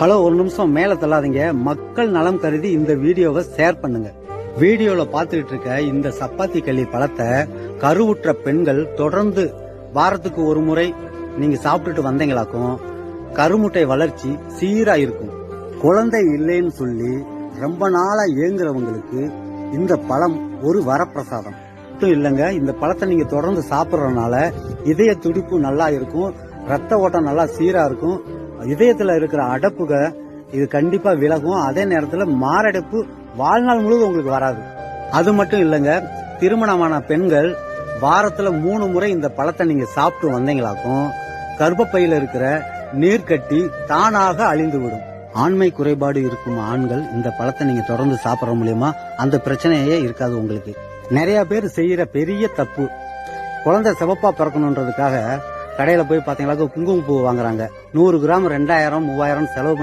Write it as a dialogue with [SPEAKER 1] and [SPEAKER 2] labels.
[SPEAKER 1] Hello, ஒரு நிமிஷம் மேல தள்ளாதீங்க. மக்கள் நலம் கருதி இந்த வீடியோவை ஷேர் பண்ணுங்க. வீடியோல பாத்துக்கிட்டு இருக்க இந்த சப்பாத்தி களி பழத்தை கருவுற்ற பெண்கள் தொடர்ந்து வாரத்துக்கு ஒரு முறை நீங்க சாப்பிட்டுட்டு வந்தீங்களாக்கும் கருமுட்டை வளர்ச்சி சீரா இருக்கும். குழந்தை இல்லைன்னு சொல்லி ரொம்ப நாளா ஏங்குறவங்களுக்கு இந்த பழம் ஒரு வரப்பிரசாதம் மட்டும் இல்லைங்க. இந்த பழத்தை நீங்க தொடர்ந்து சாப்பிட்றதுனால இதய துடிப்பு நல்லா இருக்கும், ரத்த ஓட்டம் நல்லா சீரா இருக்கும், இதயத்துல இருக்கிற அடப்புக இது கண்டிப்பா விலகும். அதே நேரத்துல மாரடைப்பு வாழ்நாள் முழுவதும் உங்களுக்கு வராது. அது மட்டும் இல்லைங்க, திருமணமான பெண்கள் வாரத்துல 3 முறை இந்த பழத்தை நீங்க சாப்பிட்டு வந்தீங்களாக்கும் கர்ப்பப்பையில இருக்கிற நீர்க்கட்டி தானாக அழிந்து விடும். ஆண்மை குறைபாடு இருக்கும் ஆண்கள் இந்த பழத்தை நீங்க தொடர்ந்து சாப்பிட்ற மூலியமா அந்த பிரச்சனையே இருக்காது உங்களுக்கு. நிறைய பேர் செய்யற பெரிய தப்பு, குழந்தை சிவப்பா பிறக்கணுன்றதுக்காக கடையில போய் பாத்தீங்களா குங்குமப்பூ வாங்குறாங்க. 100 கிராம் 2000 3000 செலவு பண்ணி